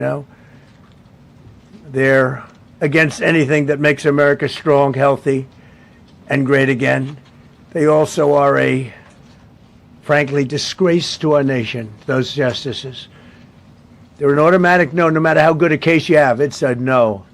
know, they're against anything that makes America strong, healthy, and great again. They also are a, frankly, disgrace to our nation, those justices. They're an automatic no matter how good a case you have. It's a no.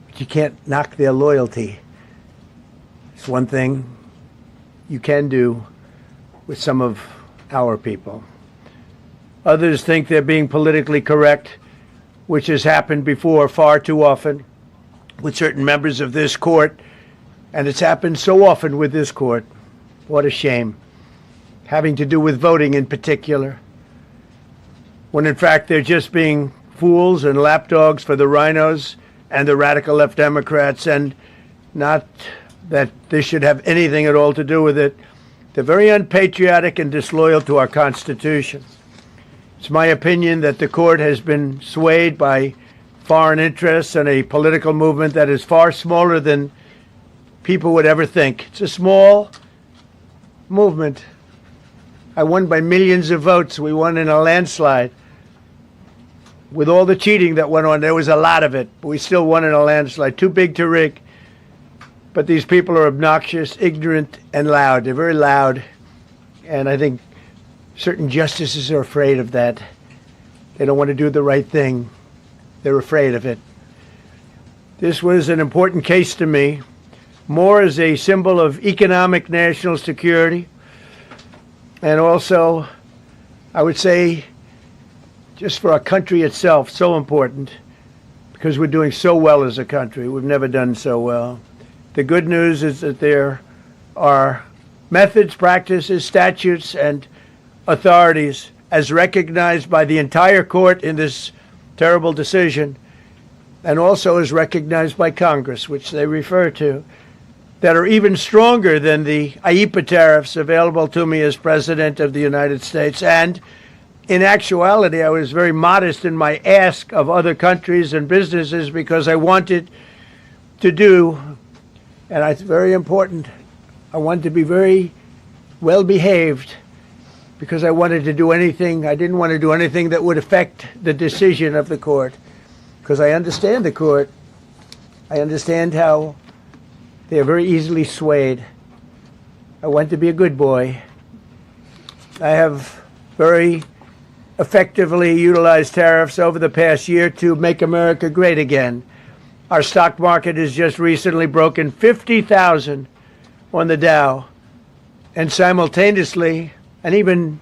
But you can't knock their loyalty. It's one thing you can do with some of our people. Others think they're being politically correct, which has happened before far too often with certain members of this court, and it's happened so often with this court. What a shame. Having to do with voting in particular, when in fact they're just being fools and lapdogs for the RHINOS and the radical left Democrats, and not that this should have anything at all to do with it. They're very unpatriotic and disloyal to our Constitution. It's my opinion that the court has been swayed by foreign interests and a political movement that is far smaller than people would ever think. It's a small movement. I won by millions of votes. We won in a landslide. With all the cheating that went on, there was a lot of it, but we still won in a landslide. Too big to rig. But these people are obnoxious, ignorant, and loud. They're very loud, and I think certain justices are afraid of that. They don't want to do the right thing. They're afraid of it. This was an important case to me, more as a symbol of economic national security, and also, I would say, just for our country itself, so important, because we're doing so well as a country. We've never done so well. The good news is that there are methods, practices, statutes, and authorities, as recognized by the entire court in this terrible decision, and also as recognized by Congress, which they refer to, that are even stronger than the IEEPA tariffs available to me as President of the United States. And in actuality, I was very modest in my ask of other countries and businesses because I wanted to do, and it's very important, I wanted to be very well behaved, because I wanted to do anything, I didn't want to do anything that would affect the decision of the court, because I understand the court. I understand how they are very easily swayed. I want to be a good boy. I have very effectively utilized tariffs over the past year to make America great again. Our stock market has just recently broken 50,000 on the Dow, and simultaneously, and even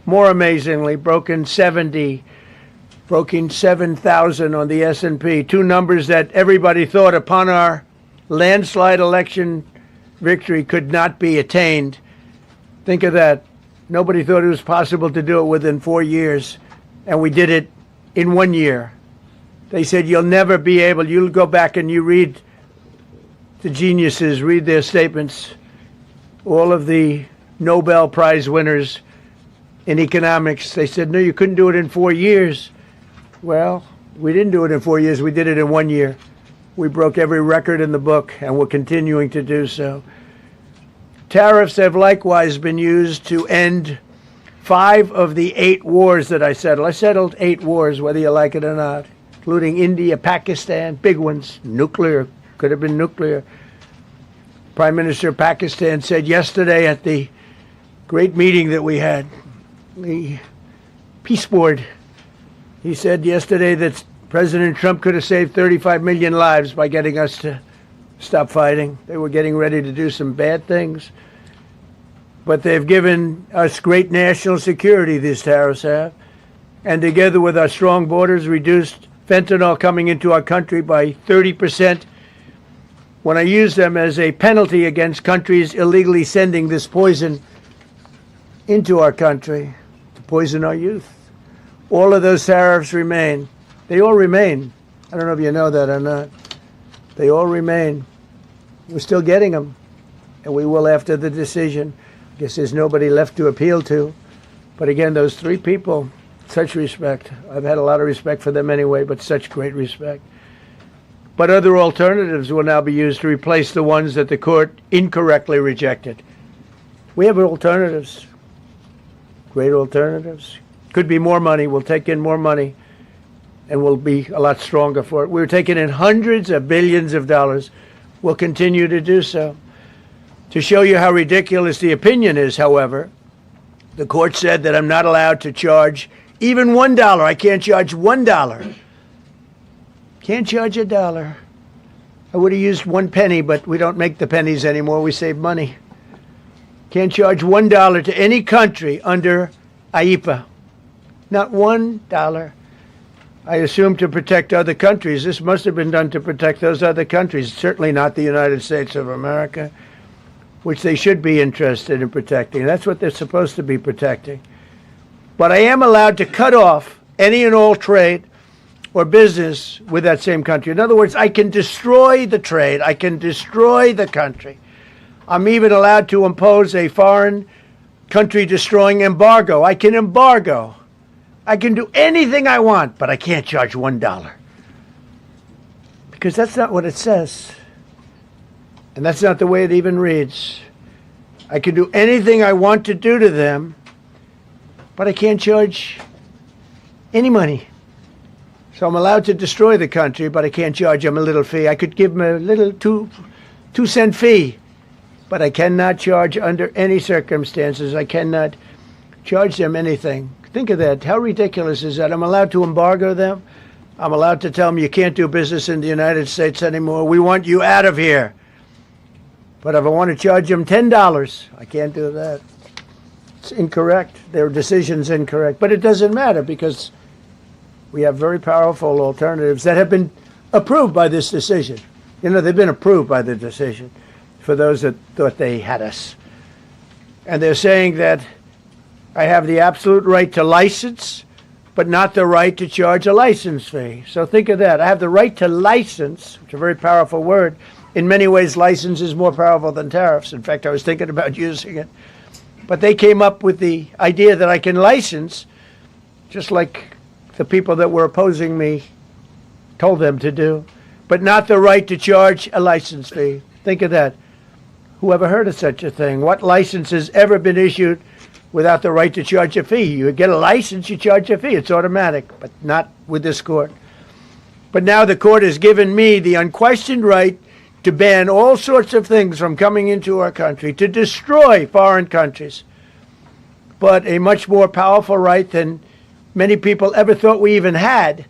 more amazingly, broken 7,000 on the S&P, two numbers that everybody thought upon our landslide election victory could not be attained. Think of that. Nobody thought it was possible to do it within 4 years, and we did it in 1 year. They said, you'll never be able, you'll go back and you read the geniuses, read their statements, all of the Nobel Prize winners in economics. They said, no, you couldn't do it in 4 years. Well, we didn't do it in 4 years. We did it in 1 year. We broke every record in the book, and we're continuing to do so. Tariffs have likewise been used to end 5 of the 8 wars that I settled. I settled 8 wars, whether you like it or not, including India, Pakistan, big ones, nuclear, could have been nuclear. Prime Minister of Pakistan said yesterday at the great meeting that we had, the Peace Board, he said yesterday that President Trump could have saved 35 million lives by getting us to stop fighting. They were getting ready to do some bad things. But they've given us great national security, these tariffs have. And together with our strong borders, reduced fentanyl coming into our country by 30%. When I use them as a penalty against countries illegally sending this poison into our country to poison our youth. All of those tariffs remain. They all remain. I don't know if you know that or not. They all remain. We're still getting them, and we will after the decision. I guess there's nobody left to appeal to. But again, those 3 people, such respect. I've had a lot of respect for them anyway, but such great respect. But other alternatives will now be used to replace the ones that the court incorrectly rejected. We have alternatives, great alternatives. Could be more money. We'll take in more money, and we'll be a lot stronger for it. We're taking in hundreds of billions of dollars. We'll continue to do so. To show you how ridiculous the opinion is, however, the court said that I'm not allowed to charge even $1. I can't charge $1. Can't charge $1. I would have used 1 penny, but we don't make the pennies anymore. We save money. Can't charge $1 to any country under IEPA. Not $1. I assume to protect other countries. This must have been done to protect those other countries, certainly not the United States of America, which they should be interested in protecting. That's what they're supposed to be protecting. But I am allowed to cut off any and all trade or business with that same country. In other words, I can destroy the trade. I can destroy the country. I'm even allowed to impose a foreign country destroying embargo. I can embargo. I can do anything I want, but I can't charge $1. Because that's not what it says. And that's not the way it even reads. I can do anything I want to do to them, but I can't charge any money. So I'm allowed to destroy the country, but I can't charge them a little fee. I could give them a little 2-cent fee, but I cannot charge under any circumstances. I cannot charge them anything. Think of that. How ridiculous is that? I'm allowed to embargo them. I'm allowed to tell them you can't do business in the United States anymore. We want you out of here. But if I want to charge them $10, I can't do that. It's incorrect. Their decision's incorrect. But it doesn't matter because we have very powerful alternatives that have been approved by this decision. You know, they've been approved by the decision for those that thought they had us. And they're saying that I have the absolute right to license, but not the right to charge a license fee. So think of that. I have the right to license, which is a very powerful word. In many ways, license is more powerful than tariffs. In fact, I was thinking about using it. But they came up with the idea that I can license, just like the people that were opposing me told them to do, but not the right to charge a license fee. Think of that. Who ever heard of such a thing? What license has ever been issued without the right to charge a fee? You get a license, you charge a fee. It's automatic, but not with this court. But now the court has given me the unquestioned right to ban all sorts of things from coming into our country, to destroy foreign countries, but a much more powerful right than many people ever thought we even had,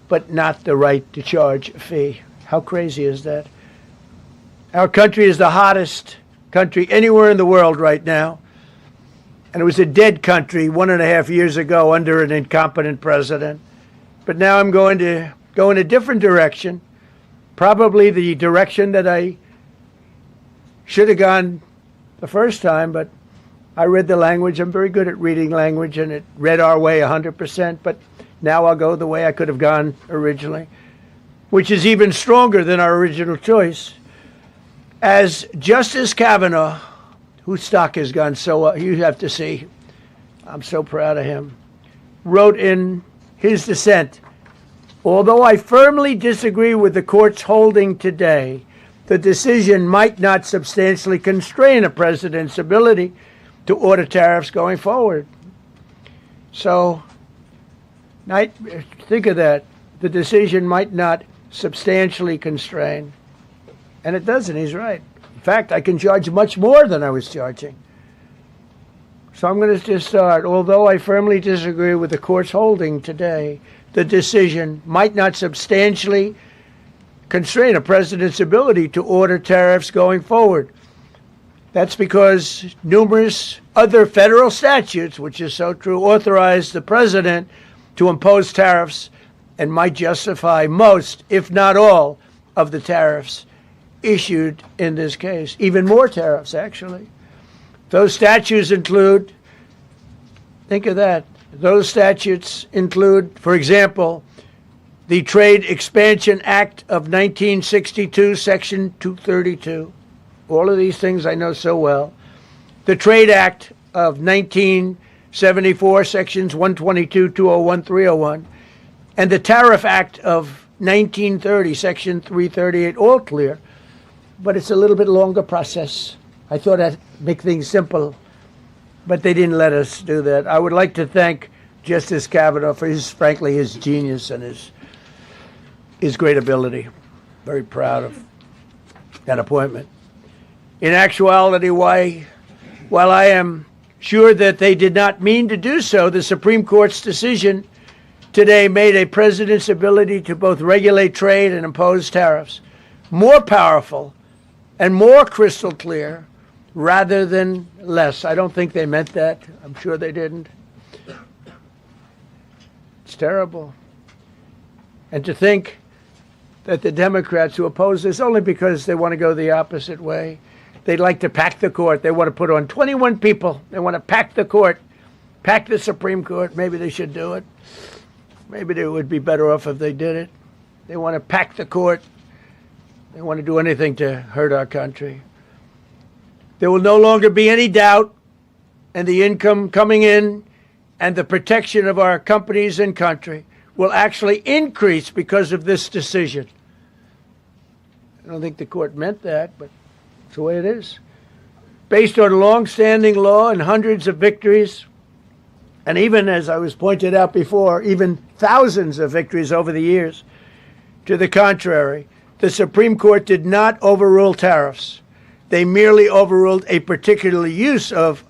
but not the right to charge a fee. How crazy is that? Our country is the hottest country anywhere in the world right now, and it was a dead country 1.5 years ago under an incompetent president. But now I'm going to go in a different direction. Probably the direction that I should have gone the first time, but I read the language. I'm very good at reading language, and it read our way 100%, but now I'll go the way I could have gone originally, which is even stronger than our original choice. As Justice Kavanaugh, whose stock has gone so up, you have to see, I'm so proud of him, wrote in his dissent, although I firmly disagree with the court's holding today, the decision might not substantially constrain a president's ability to order tariffs going forward. So, think of that. The decision might not substantially constrain. And it doesn't. He's right. In fact, I can charge much more than I was charging. So I'm going to just start. Although I firmly disagree with the court's holding today, the decision might not substantially constrain a president's ability to order tariffs going forward. That's because numerous other federal statutes, which is so true, authorize the president to impose tariffs and might justify most, if not all, of the tariffs issued in this case. Even more tariffs, actually. Those statutes include, think of that, those statutes include, for example, the Trade Expansion Act of 1962, Section 232. All of these things I know so well. The Trade Act of 1974, Sections 122, 201, 301. And the Tariff Act of 1930, Section 338, all clear. But it's a little bit longer process. I thought I'd make things simple, but they didn't let us do that. I would like to thank Justice Kavanaugh for frankly, his genius and his great ability. Very proud of that appointment. In actuality, while I am sure that they did not mean to do so, the Supreme Court's decision today made a president's ability to both regulate trade and impose tariffs more powerful and more crystal clear rather than less. I don't think they meant that. I'm sure they didn't. It's terrible. And to think that the Democrats who oppose this only because they want to go the opposite way, they'd like to pack the court. They want to put on 21 people. They want to pack the court, pack the Supreme Court. Maybe they should do it. Maybe they would be better off if they did it. They want to pack the court. They want to do anything to hurt our country. There will no longer be any doubt, and the income coming in and the protection of our companies and country will actually increase because of this decision. I don't think the court meant that, but it's the way it is. Based on long-standing law and hundreds of victories, and even, as I was pointed out before, even thousands of victories over the years, to the contrary, the Supreme Court did not overrule tariffs. They merely overruled a particular use of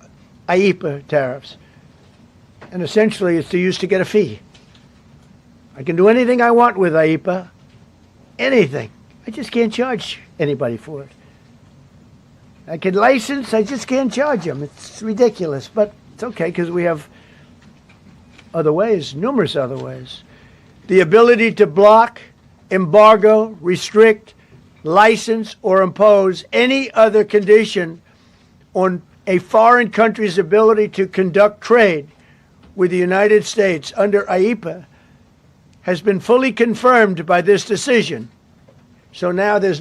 IEEPA tariffs. And essentially, it's the use to get a fee. I can do anything I want with IEEPA, anything. I just can't charge anybody for it. I can license, I just can't charge them. It's ridiculous, but it's okay because we have other ways, numerous other ways. The ability to block, embargo, restrict, license, or impose any other condition on a foreign country's ability to conduct trade with the United States under IEEPA has been fully confirmed by this decision. So now there's